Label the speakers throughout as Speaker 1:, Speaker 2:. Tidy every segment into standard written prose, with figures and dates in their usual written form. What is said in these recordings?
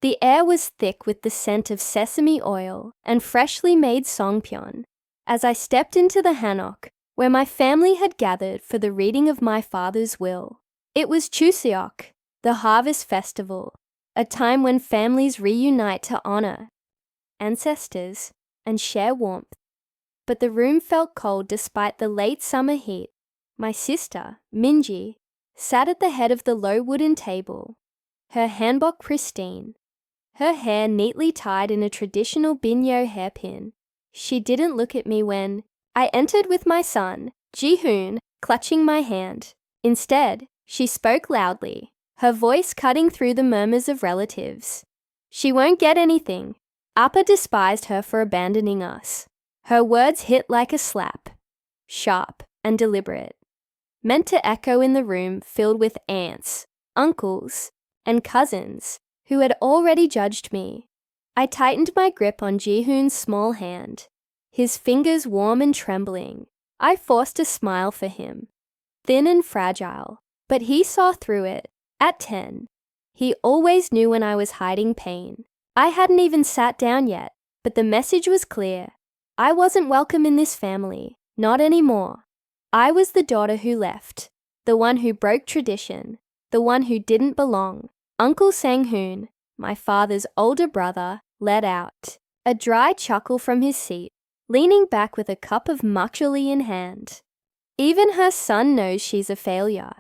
Speaker 1: The air was thick with the scent of sesame oil and freshly made songpyeon. As I stepped into the hanok, where my family had gathered for the reading of my father's will. It was Chuseok, the harvest festival, a time when families reunite to honor ancestors and share warmth. But the room felt cold despite the late summer heat. My sister, Eun-ji, sat at the head of the low wooden table, her hanbok pristine, her hair neatly tied in a traditional binyo hairpin. She didn't look at me when I entered with my son, Ji-hoon, clutching my hand. Instead, she spoke loudly, her voice cutting through the murmurs of relatives. She won't get anything. Appa despised her for abandoning us. Her words hit like a slap, sharp and deliberate, meant to echo in the room filled with aunts, uncles, and cousins who had already judged me. I tightened my grip on Ji-hoon's small hand, his fingers warm and trembling. I forced a smile for him, thin and fragile, but he saw through it. At 10, he always knew when I was hiding pain. I hadn't even sat down yet, but the message was clear. I wasn't welcome in this family, not anymore. I was the daughter who left, the one who broke tradition, the one who didn't belong. Uncle Sang-hoon, my father's older brother, let out a dry chuckle from his seat, leaning back with a cup of makgeolli in hand. Even her son knows she's a failure,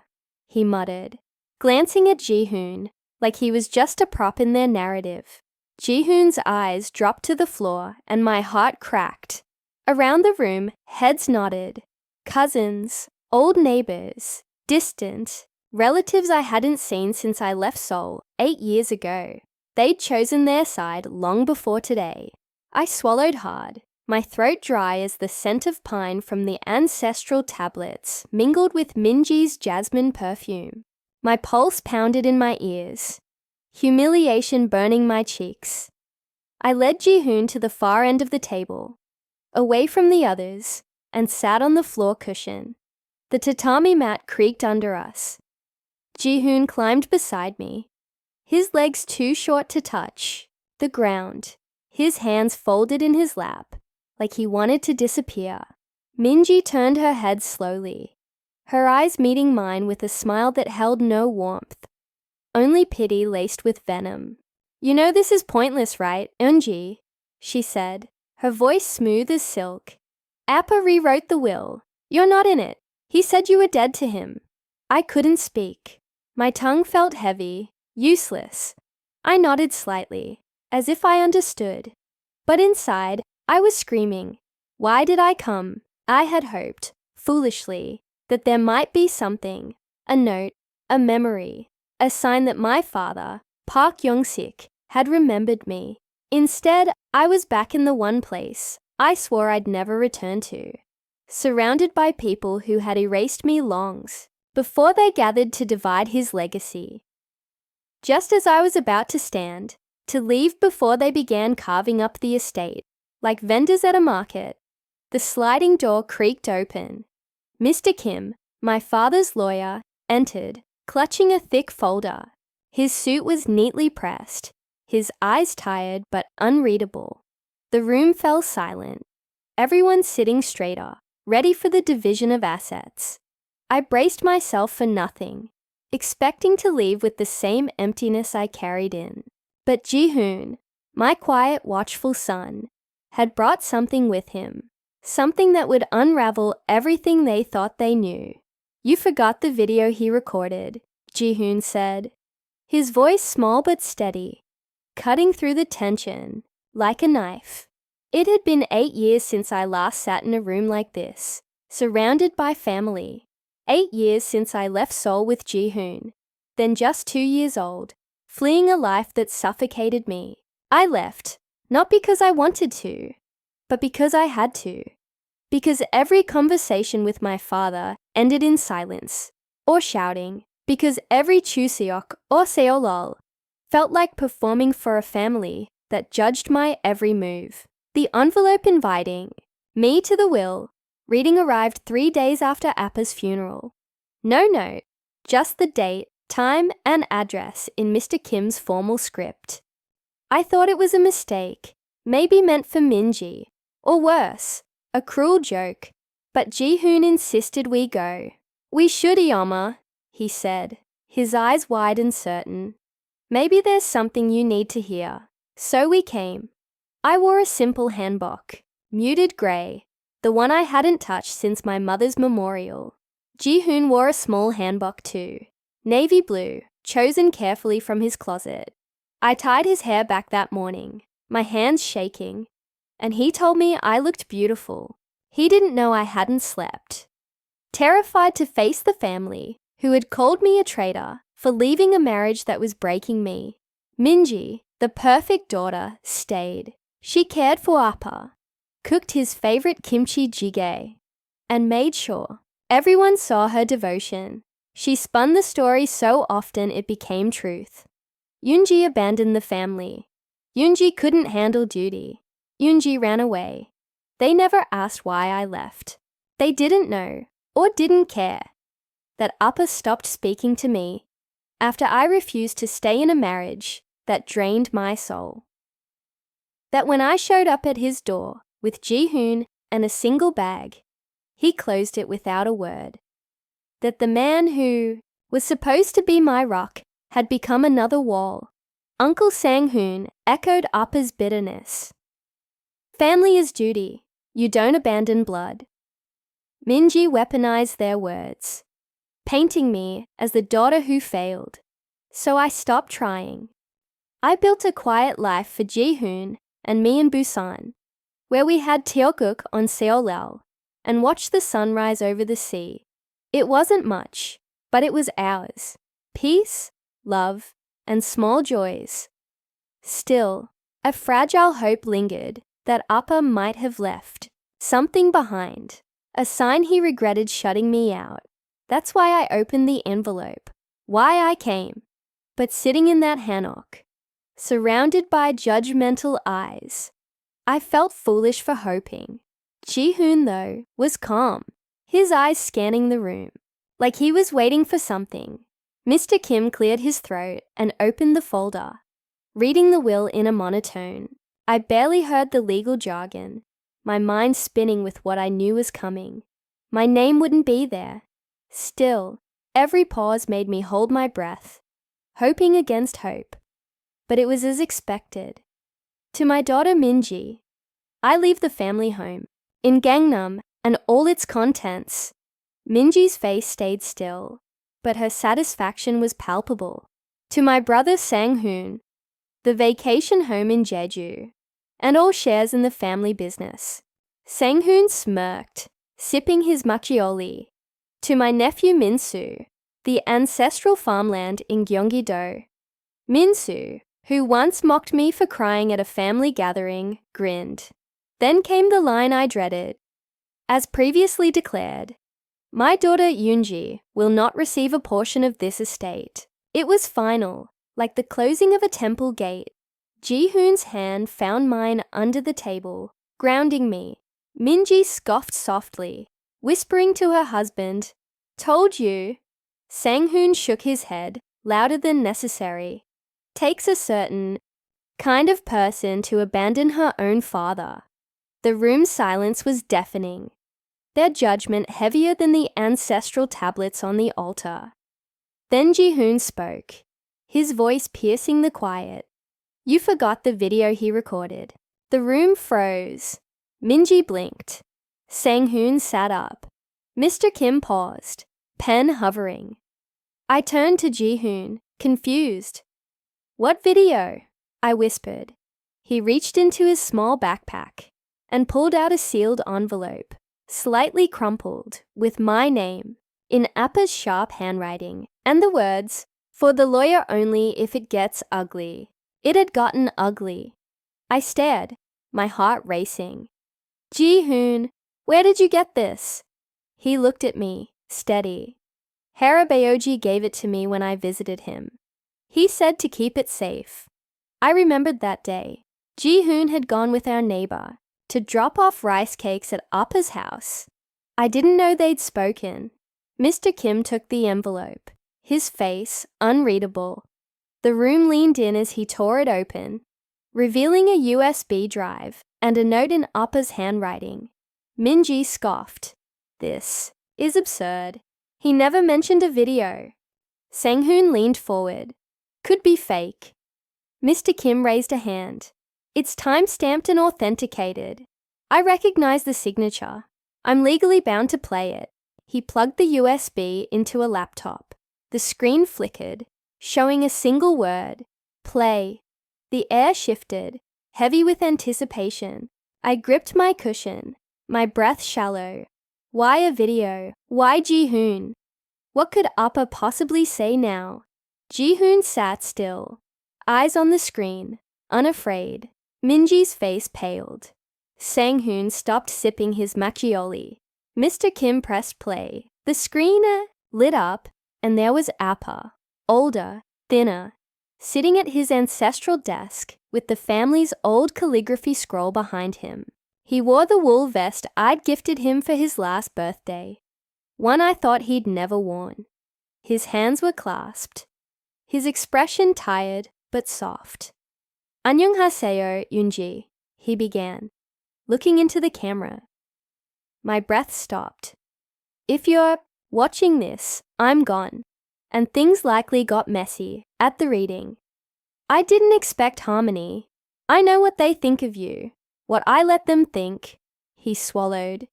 Speaker 1: he muttered, glancing at Ji-hoon like he was just a prop in their narrative. Ji-hoon's eyes dropped to the floor and my heart cracked. Around the room, heads nodded. Cousins, old neighbors, distant, relatives I hadn't seen since I left Seoul 8 years ago. They'd chosen their side long before today. I swallowed hard, my throat dry as the scent of pine from the ancestral tablets mingled with Eun-ji's jasmine perfume. My pulse pounded in my ears, humiliation burning my cheeks. I led Ji-hoon to the far end of the table, away from the others, and sat on the floor cushion. The tatami mat creaked under us. Ji-hoon climbed beside me, his legs too short to touch the ground, his hands folded in his lap, like he wanted to disappear. Eun-ji turned her head slowly, her eyes meeting mine with a smile that held no warmth, only pity laced with venom. "You know this is pointless, right, Eun-ji?" she said, her voice smooth as silk. "Appa rewrote the will. You're not in it. He said you were dead to him." I couldn't speak. My tongue felt heavy, useless. I nodded slightly, as if I understood. But inside, I was screaming. Why did I come? I had hoped, foolishly, that there might be something, a note, a memory, a sign that my father, Park Young-sik, had remembered me. Instead, I was back in the one place I swore I'd never return to, surrounded by people who had erased me long before they gathered to divide his legacy. Just as I was about to stand, to leave before they began carving up the estate, like vendors at a market, the sliding door creaked open. Mr. Kim, my father's lawyer, entered, clutching a thick folder. His suit was neatly pressed, his eyes tired but unreadable. The room fell silent, everyone sitting straighter, ready for the division of assets. I braced myself for nothing, expecting to leave with the same emptiness I carried in. But Ji-hoon, my quiet, watchful son, had brought something with him, something that would unravel everything they thought they knew. "You forgot the video he recorded," Ji-hoon said, his voice small but steady, cutting through the tension like a knife. It had been 8 years since I last sat in a room like this, surrounded by family. 8 years since I left Seoul with Ji-hoon, then just 2 years old, fleeing a life that suffocated me. I left, not because I wanted to, but because I had to. Because every conversation with my father ended in silence, or shouting. Because every Chuseok or Seolol felt like performing for a family that judged my every move. The envelope inviting me to the will reading arrived 3 days after Appa's funeral. No note, just the date, time, and address in Mr. Kim's formal script. I thought it was a mistake, maybe meant for Min-ji, or worse, a cruel joke, but Ji-hoon insisted we go. We should, Ioma, he said, his eyes wide and certain. Maybe there's something you need to hear. So we came. I wore a simple hanbok, muted grey, the one I hadn't touched since my mother's memorial. Ji-hoon wore a small hanbok too, navy blue, chosen carefully from his closet. I tied his hair back that morning, my hands shaking, and he told me I looked beautiful. He didn't know I hadn't slept. Terrified to face the family, who had called me a traitor for leaving a marriage that was breaking me, Min-ji, the perfect daughter, stayed. She cared for Appa, cooked his favorite kimchi jjigae, and made sure everyone saw her devotion. She spun the story so often it became truth. Eun-ji abandoned the family. Eun-ji couldn't handle duty. Eun-ji ran away. They never asked why I left. They didn't know, or didn't care, that Appa stopped speaking to me after I refused to stay in a marriage that drained my soul. That when I showed up at his door with Ji-hoon and a single bag, he closed it without a word. That the man who was supposed to be my rock had become another wall. Uncle Sang-hoon echoed Appa's bitterness. Family is duty. You don't abandon blood. Min-ji weaponized their words, painting me as the daughter who failed. So I stopped trying. I built a quiet life for Ji-hoon and me in Busan, where we had tteokguk on Seollal and watched the sunrise over the sea. It wasn't much, but it was ours. Peace, love, and small joys. Still, a fragile hope lingered that Appa might have left something behind, a sign he regretted shutting me out. That's why I opened the envelope, why I came. But sitting in that hanok, surrounded by judgmental eyes, I felt foolish for hoping. Ji-hoon, though, was calm, his eyes scanning the room, like he was waiting for something. Mr. Kim cleared his throat and opened the folder, reading the will in a monotone. I barely heard the legal jargon, my mind spinning with what I knew was coming. My name wouldn't be there. Still, every pause made me hold my breath, hoping against hope. But it was as expected. To my daughter Min-ji, I leave the family home, in Gangnam and all its contents. Min-ji's face stayed still, but her satisfaction was palpable. To my brother Sang-hoon, the vacation home in Jeju, and all shares in the family business. Sang-hoon smirked, sipping his macchioli. To my nephew Min-soo, the ancestral farmland in Gyeonggi-do. Min-soo, who once mocked me for crying at a family gathering, grinned. Then came the line I dreaded. As previously declared, my daughter Eun-ji will not receive a portion of this estate. It was final, like the closing of a temple gate. Ji-hoon's hand found mine under the table, grounding me. Min-ji scoffed softly, whispering to her husband, "Told you." Sang-hoon shook his head, louder than necessary. Takes a certain kind of person to abandon her own father. The room's silence was deafening, their judgment heavier than the ancestral tablets on the altar. Then Ji-hoon spoke, his voice piercing the quiet. You forgot the video he recorded. The room froze. Min-ji blinked. Sang-hoon sat up. Mr. Kim paused, pen hovering. I turned to Ji-hoon, confused. What video? I whispered. He reached into his small backpack and pulled out a sealed envelope, slightly crumpled, with my name, in Appa's sharp handwriting, and the words, "For the lawyer only if it gets ugly." It had gotten ugly. I stared, my heart racing. Ji-hoon, where did you get this? He looked at me, steady. Harabaoji gave it to me when I visited him. He said to keep it safe. I remembered that day. Ji-hoon had gone with our neighbor to drop off rice cakes at Appa's house. I didn't know they'd spoken. Mr. Kim took the envelope, his face unreadable. The room leaned in as he tore it open. revealing a USB drive and a note in Appa's handwriting. Eun-ji scoffed. This is absurd. He never mentioned a video. Sang-hoon leaned forward. Could be fake. Mr. Kim raised a hand. It's time-stamped and authenticated. I recognize the signature. I'm legally bound to play it. He plugged the USB into a laptop. The screen flickered, showing a single word. Play. The air shifted, heavy with anticipation. I gripped my cushion, my breath shallow. Why a video? Why Ji-hoon? What could Appa possibly say now? Ji-hoon sat still, eyes on the screen, unafraid. Minji's face paled. Sang-hoon stopped sipping his macchioli. Mr. Kim pressed play. The screen lit up, and there was Appa, older, thinner, sitting at his ancestral desk with the family's old calligraphy scroll behind him. He wore the wool vest I'd gifted him for his last birthday, one I thought he'd never worn. His hands were clasped, his expression tired but soft. "안녕하세요, Eun-ji," he began, looking into the camera. My breath stopped. "If you're watching this, I'm gone." And things likely got messy at the reading. I didn't expect harmony. I know what they think of you, what I let them think. He swallowed,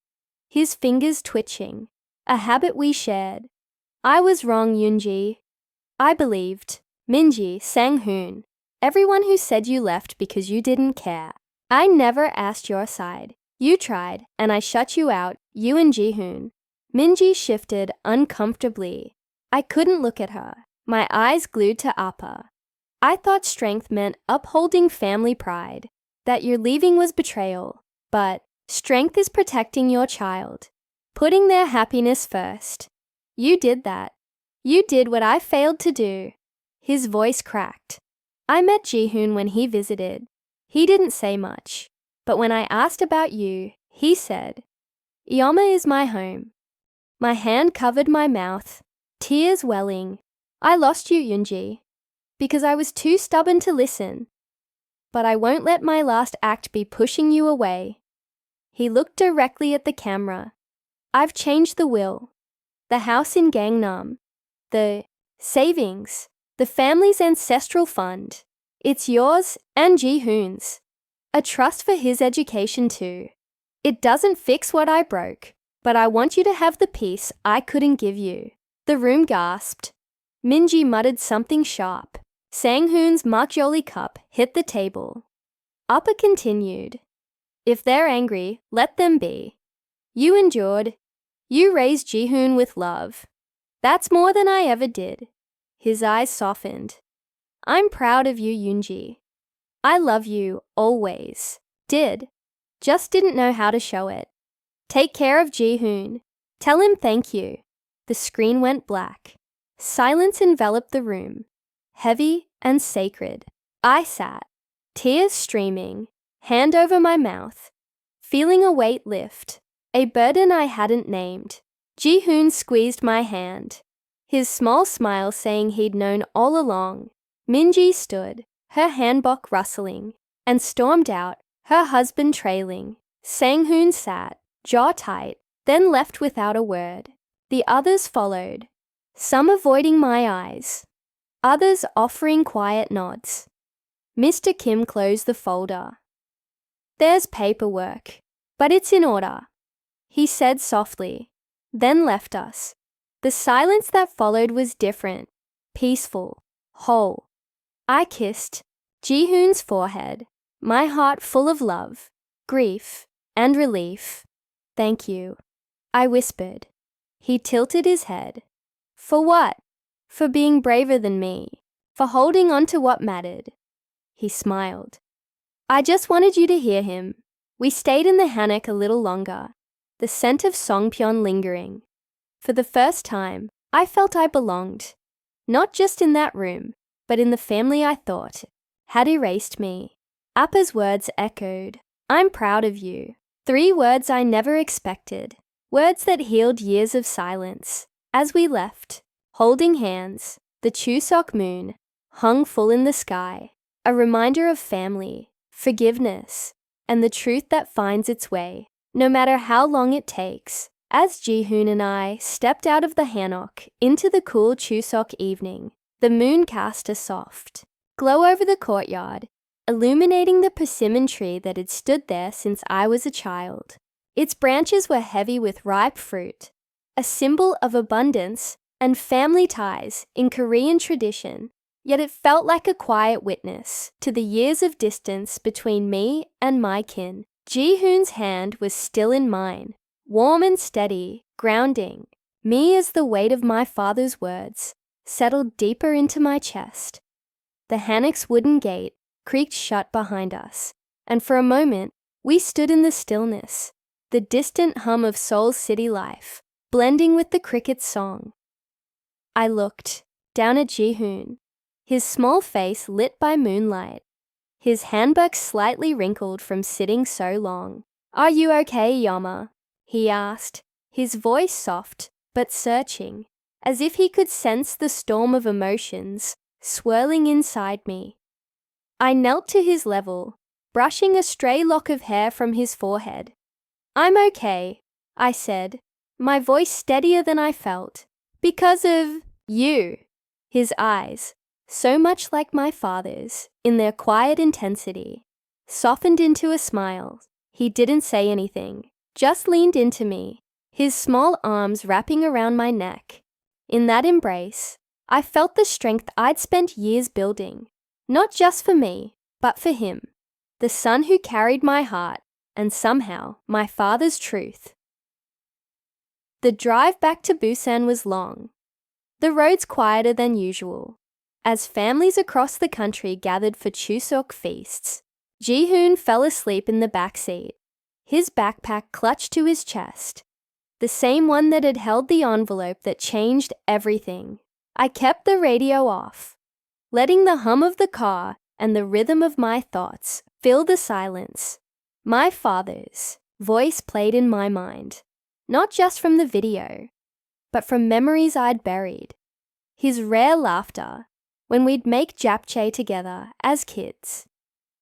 Speaker 1: his fingers twitching, a habit we shared. I was wrong, Eun-ji. I believed. Minji, Sang-hoon, everyone who said you left because you didn't care. I never asked your side. You tried, and I shut you out, you and Ji-hoon. Minji shifted uncomfortably. I couldn't look at her, my eyes glued to Appa. I thought strength meant upholding family pride, that your leaving was betrayal, but strength is protecting your child, putting their happiness first. You did that. You did what I failed to do. His voice cracked. I met Ji-hoon when he visited. He didn't say much, but when I asked about you, he said, "Ioma is my home." My hand covered my mouth, tears welling. I lost you, Eun-ji, because I was too stubborn to listen. But I won't let my last act be pushing you away. He looked directly at the camera. I've changed the will. The house in Gangnam. The savings. The family's ancestral fund. It's yours and Ji-hoon's. A trust for his education too. It doesn't fix what I broke, but I want you to have the peace I couldn't give you. The room gasped. Minji muttered something sharp. Sang-hoon's macchioli cup hit the table. Appa continued. If they're angry, let them be. You endured. You raised Ji-hoon with love. That's more than I ever did. His eyes softened. I'm proud of you, Eun-ji. I love you, always. Did. Just didn't know how to show it. Take care of Ji-hoon. Tell him thank you. The screen went black. Silence enveloped the room, heavy and sacred. I sat, tears streaming, hand over my mouth, feeling a weight lift, a burden I hadn't named. Ji-hoon squeezed my hand, his small smile saying he'd known all along. Minji stood, her hanbok rustling, and stormed out, her husband trailing. Sang-hoon sat, jaw tight, then left without a word. The others followed, some avoiding my eyes, others offering quiet nods. Mr. Kim closed the folder. There's paperwork, but it's in order, he said softly, then left us. The silence that followed was different, peaceful, whole. I kissed Ji-hoon's forehead, my heart full of love, grief, and relief. Thank you, I whispered. He tilted his head. For what? For being braver than me, for holding on to what mattered. He smiled. I just wanted you to hear him. We stayed in the hammock a little longer, the scent of songpyeon lingering. For the first time, I felt I belonged, not just in that room, but in the family I thought had erased me. Appa's words echoed. I'm proud of you. 3 words I never expected. Words that healed years of silence. As we left, holding hands, the Chuseok moon hung full in the sky. a reminder of family, forgiveness, and the truth that finds its way, no matter how long it takes. As Ji-hoon and I stepped out of the hanok into the cool Chuseok evening, the moon cast a soft glow over the courtyard, illuminating the persimmon tree that had stood there since I was a child. Its branches were heavy with ripe fruit, a symbol of abundance and family ties in Korean tradition, yet it felt like a quiet witness to the years of distance between me and my kin. Ji-hoon's hand was still in mine, warm and steady, grounding me as the weight of my father's words settled deeper into my chest. The hanok's wooden gate creaked shut behind us, and for a moment we stood in the stillness, the distant hum of Seoul's city life blending with the cricket's song. I looked down at Ji-hoon, his small face lit by moonlight, his handbag slightly wrinkled from sitting so long. "Are you okay, Yama?" he asked, his voice soft but searching, as if he could sense the storm of emotions swirling inside me. I knelt to his level, brushing a stray lock of hair from his forehead. "I'm okay," I said, my voice steadier than I felt. "Because of you." His eyes, so much like my father's in their quiet intensity, softened into a smile. He didn't say anything, just leaned into me, his small arms wrapping around my neck. In that embrace, I felt the strength I'd spent years building, not just for me, but for him, the son who carried my heart and somehow my father's truth. The drive back to Busan was long, the roads quieter than usual, as families across the country gathered for Chuseok feasts. Ji-hoon fell asleep in the back seat, his backpack clutched to his chest, the same one that had held the envelope that changed everything. I kept the radio off, letting the hum of the car and the rhythm of my thoughts fill the silence. My father's voice played in my mind, not just from the video, but from memories I'd buried. His rare laughter when we'd make japchae together as kids.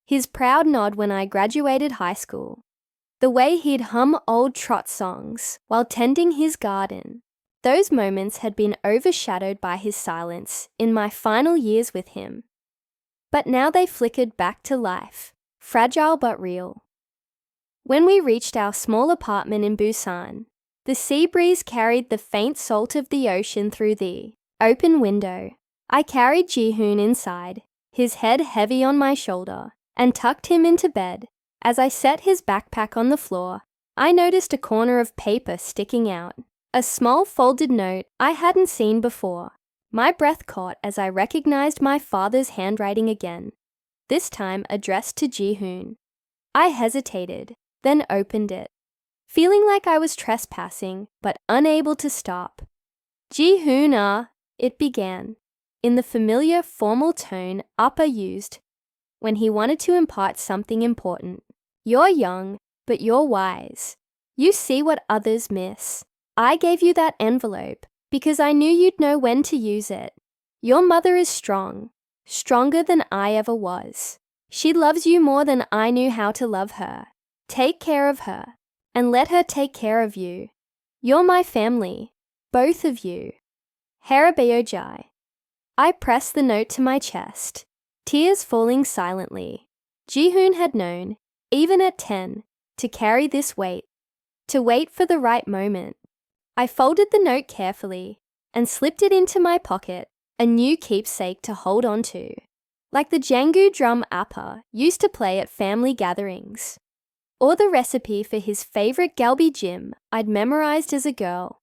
Speaker 1: His proud nod when I graduated high school. The way he'd hum old trot songs while tending his garden. Those moments had been overshadowed by his silence in my final years with him. But now they flickered back to life, fragile but real. When we reached our small apartment in Busan, the sea breeze carried the faint salt of the ocean through the open window. I carried Ji-hoon inside, his head heavy on my shoulder, and tucked him into bed. As I set his backpack on the floor, I noticed a corner of paper sticking out, a small folded note I hadn't seen before. My breath caught as I recognized my father's handwriting again, this time addressed to Ji-hoon. I hesitated, then opened it, feeling like I was trespassing but unable to stop. "Ji-hoon, it began, in the familiar formal tone Appa used when he wanted to impart something important. "You're young, but you're wise. You see what others miss. I gave you that envelope because I knew you'd know when to use it. Your mother is strong, stronger than I ever was. She loves you more than I knew how to love her. Take care of her, and let her take care of you. You're my family, both of you. Harabeojai." I pressed the note to my chest, tears falling silently. Ji-hoon had known, even at 10, to carry this weight, to wait for the right moment. I folded the note carefully and slipped it into my pocket, a new keepsake to hold on to, like the jangu drum Appa used to play at family gatherings, or the recipe for his favorite galbi-jjim I'd memorized as a girl.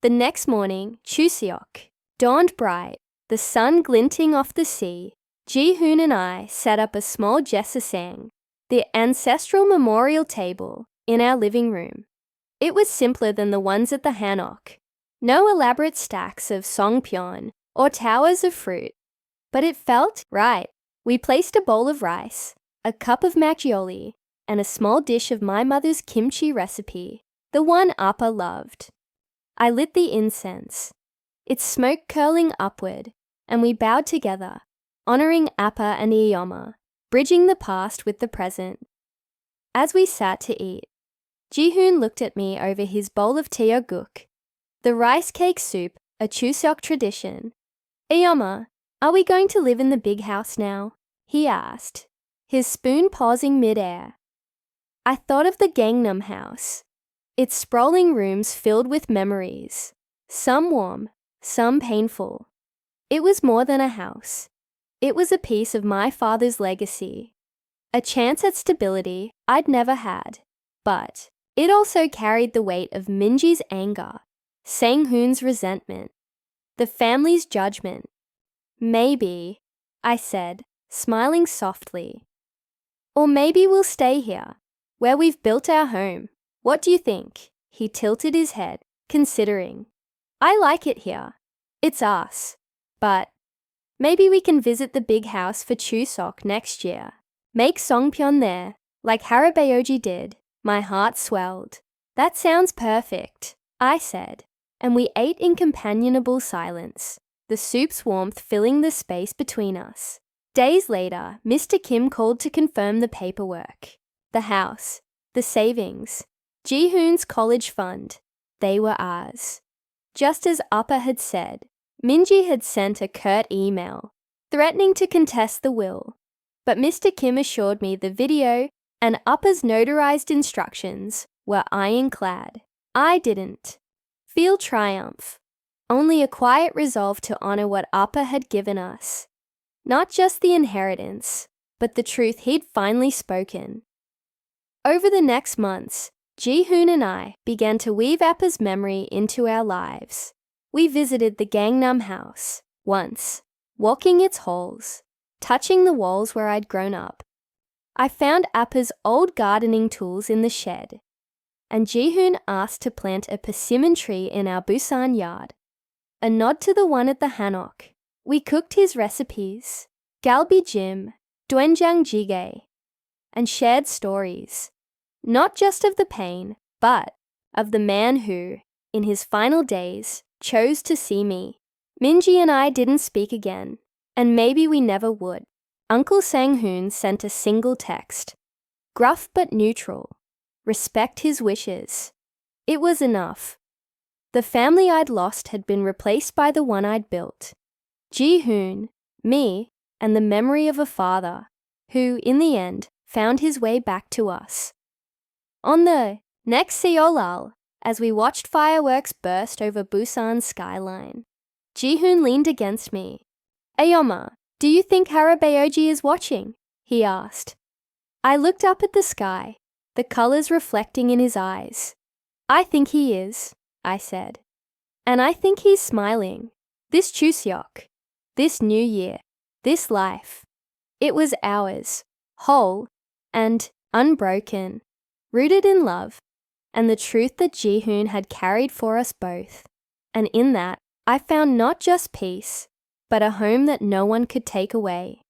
Speaker 1: The next morning, Chuseok dawned bright, the sun glinting off the sea. Ji-hoon and I set up a small jesasang, the ancestral memorial table, in our living room. It was simpler than the ones at the hanok. No elaborate stacks of songpyeon or towers of fruit, but it felt right. We placed a bowl of rice, a cup of makgeolli, and a small dish of my mother's kimchi recipe, the one Appa loved. I lit the incense, its smoke curling upward, and we bowed together, honoring Appa and Eun-ji, bridging the past with the present. As we sat to eat, Ji-hoon looked at me over his bowl of tteokguk, the rice cake soup, a Chuseok tradition. Eun-ji, are we going to live in the big house now? He asked, his spoon pausing mid-air. I thought of the Gangnam house, its sprawling rooms filled with memories, some warm, some painful. It was more than a house. It was a piece of my father's legacy, a chance at stability I'd never had. But it also carried the weight of Minji's anger, Sang-hoon's resentment, the family's judgment. Maybe, I said, smiling softly. Or maybe we'll stay here, where we've built our home. What do you think? He tilted his head, considering. I like it here. It's us. But maybe we can visit the big house for Chuseok next year. Make Songpyeon there, like Harabaoji did. My heart swelled. That sounds perfect, I said, and we ate in companionable silence, the soup's warmth filling the space between us. Days later, Mr. Kim called to confirm the paperwork. The house, the savings, Ji-hoon's college fund, they were ours. Just as Appa had said, Minji had sent a curt email, threatening to contest the will. But Mr. Kim assured me the video and Appa's notarized instructions were ironclad. I didn't feel triumph, only a quiet resolve to honor what Appa had given us. Not just the inheritance, but the truth he'd finally spoken. Over the next months, Ji-hoon and I began to weave Appa's memory into our lives. We visited the Gangnam house once, walking its halls, touching the walls where I'd grown up. I found Appa's old gardening tools in the shed, and Ji-hoon asked to plant a persimmon tree in our Busan yard, a nod to the one at the hanok. We cooked his recipes, galbi jjim, doenjang jjigae, and shared stories, not just of the pain, but of the man who, in his final days, chose to see me. Minji and I didn't speak again, and maybe we never would. Uncle Sang-hoon sent a single text, gruff but neutral, respect his wishes. It was enough. The family I'd lost had been replaced by the one I'd built. Ji-hoon, me, and the memory of a father, who, in the end, found his way back to us. On the next Seolal, as we watched fireworks burst over Busan's skyline, Ji-hoon leaned against me. Eun-ji, do you think Harabaoji is watching? He asked. I looked up at the sky, the colors reflecting in his eyes. I think he is, I said. And I think he's smiling. This Chuseok, this new year, this life, it was ours, whole and unbroken, rooted in love and the truth that Ji-hoon had carried for us both. And in that, I found not just peace, but a home that no one could take away.